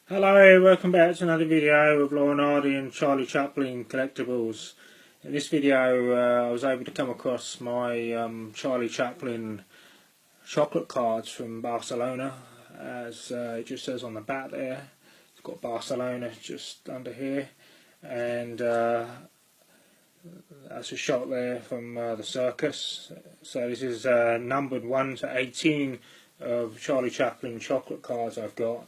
Hello, welcome back to another video of Laurel and Hardy and Charlie Chaplin Collectibles. In this video I was able to come across my Charlie Chaplin chocolate cards from Barcelona, as it just says on the back there. It's got Barcelona just under here, and that's a shot there from the circus. So this is numbered 1 to 18 of Charlie Chaplin chocolate cards I've got.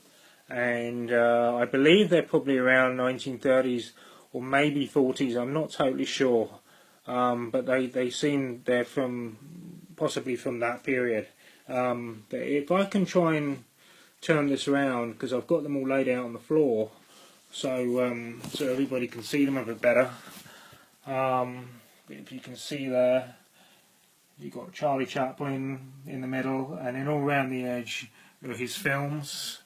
And I believe they're probably around 1930s or maybe 40s. I'm not totally sure, but they seem they're from possibly from that period. But if I can try and turn this around, because I've got them all laid out on the floor, so so everybody can see them a bit better. If you can see there, you've got Charlie Chaplin in the middle, and then all around the edge are his films,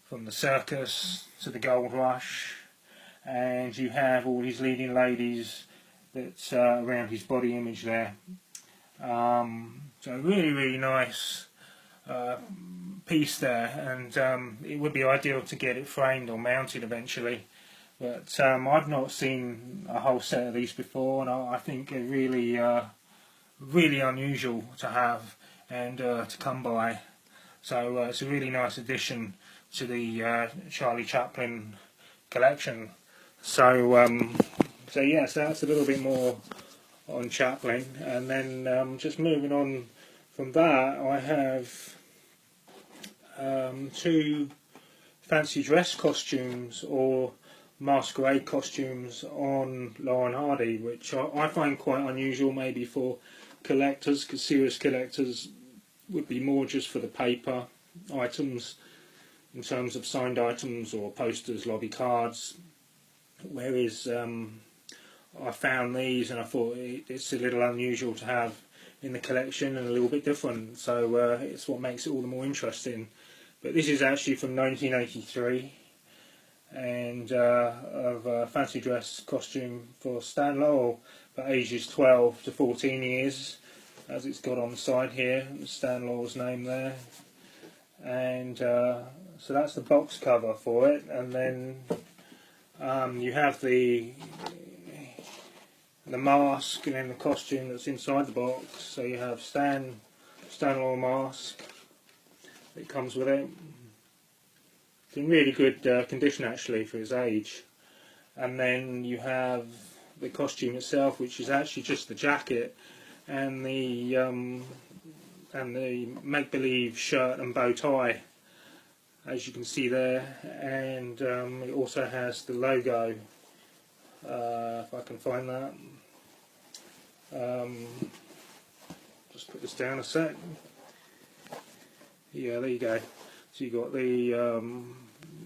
from the circus to the gold rush, and you have all his leading ladies that's around his body image there. So really nice piece there, and it would be ideal to get it framed or mounted eventually, but I've not seen a whole set of these before, and I think they're really unusual to have and to come by. So it's a really nice addition to the Charlie Chaplin collection. So so yes, that's a little bit more on Chaplin, and then just moving on from that, I have two fancy dress costumes or masquerade costumes on Laurel and Hardy, which I find quite unusual, maybe for collectors, because serious collectors would be more just for the paper items in terms of signed items or posters, lobby cards, whereas I found these and I thought it's a little unusual to have in the collection and a little bit different, so it's what makes it all the more interesting. But this is actually from 1983, and of a fancy dress costume for Stan Laurel for ages 12 to 14 years, as it's got on the side here, Stan Laurel's name there. And so that's the box cover for it, and then you have the mask and then the costume that's inside the box. So you have Stan Laurel mask that comes with it. It's in really good condition actually for his age. And then you have the costume itself, which is actually just the jacket and the make-believe shirt and bow tie, as you can see there, and it also has the logo, if I can find that. Just put this down a sec. Yeah, there you go. So you got the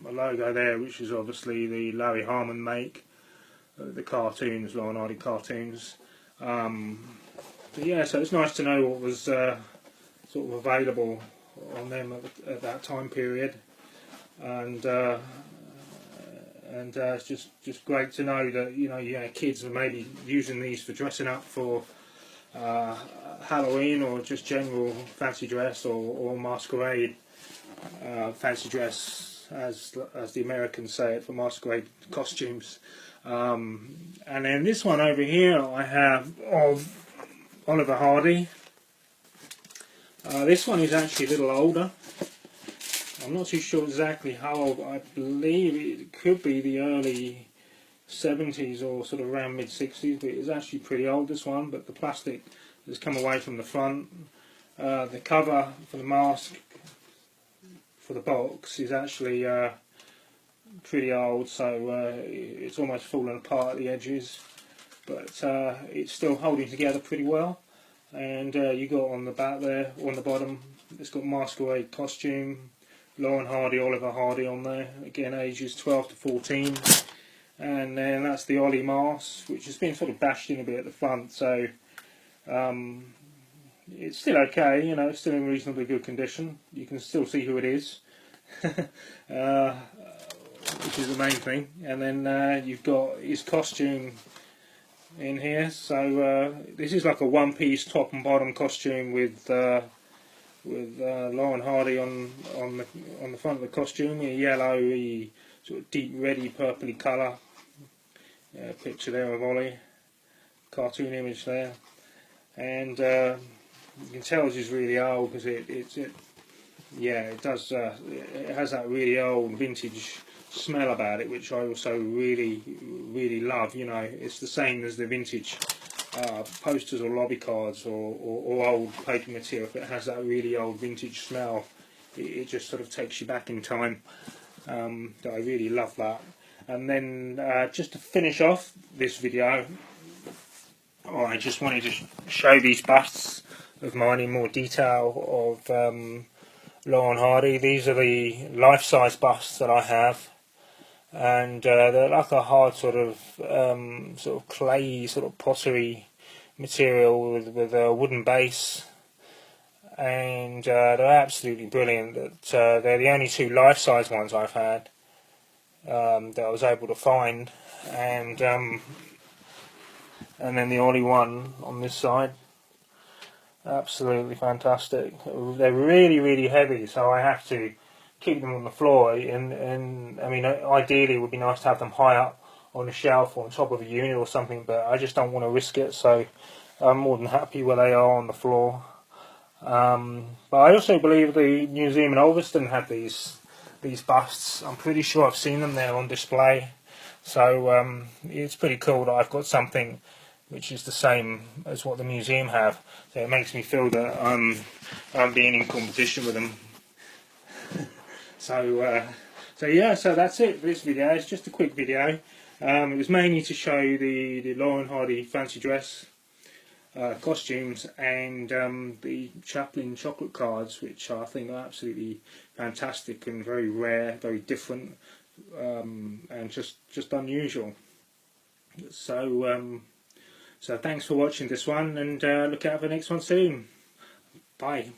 logo there, which is obviously the Larry Harmon make, the cartoons, Laurel and Hardy cartoons. But yeah, so it's nice to know what was sort of available on them at that time period, and it's just great to know that kids are maybe using these for dressing up for Halloween, or just general fancy dress, or masquerade fancy dress, as the Americans say it, for masquerade costumes. And then this one over here I have of Oliver Hardy. This one is actually a little older. I'm not too sure exactly how old. I believe it could be the early 70s or sort of around mid-60s, but it's actually pretty old, this one. But the plastic has come away from the front. The cover for the mask for the box is actually pretty old, so it's almost fallen apart at the edges, but it's still holding together pretty well. And you got on the back there, on the bottom, it's got masquerade costume, Laurel and Hardy, Oliver Hardy on there, again ages 12 to 14. And then that's the Ollie mask, which has been sort of bashed in a bit at the front, so it's still okay, it's still in reasonably good condition. You can still see who it is, which is the main thing. And then you've got his costume in here. So this is like a one-piece top and bottom costume with Laurel and Hardy on the front of the costume, a yellow sort of deep reddy purpley colour. Picture there of Ollie, cartoon image there, and you can tell this is really old because it does it has that really old vintage smell about it, which I also really love. You know, it's the same as the vintage posters or lobby cards or old paper material. If it has that really old vintage smell, it just sort of takes you back in time. I really love that. And then just to finish off this video, I just wanted to show these busts of mine in more detail of Laurel and Hardy. These are the life-size busts that I have, and they're like a hard sort of clay, sort of pottery material with a wooden base, and they're absolutely brilliant. They're the only two life-size ones I've had that I was able to find, and then the only one on this side. Absolutely fantastic. They're really heavy, so I have to keep them on the floor, and I mean, ideally it would be nice to have them high up on a shelf or on top of a unit or something, but I just don't want to risk it, so I'm more than happy where they are on the floor. But I also believe the museum in Ulverston had these busts. I'm pretty sure I've seen them there on display, so it's pretty cool that I've got something which is the same as what the museum have. So it makes me feel that I'm being in competition with them. So that's it for this video. It's just a quick video. It was mainly to show the Laurel and Hardy fancy dress costumes and the Chaplin chocolate cards, which I think are absolutely fantastic and very rare, very different, and just unusual. So thanks for watching this one, and look out for the next one soon. Bye.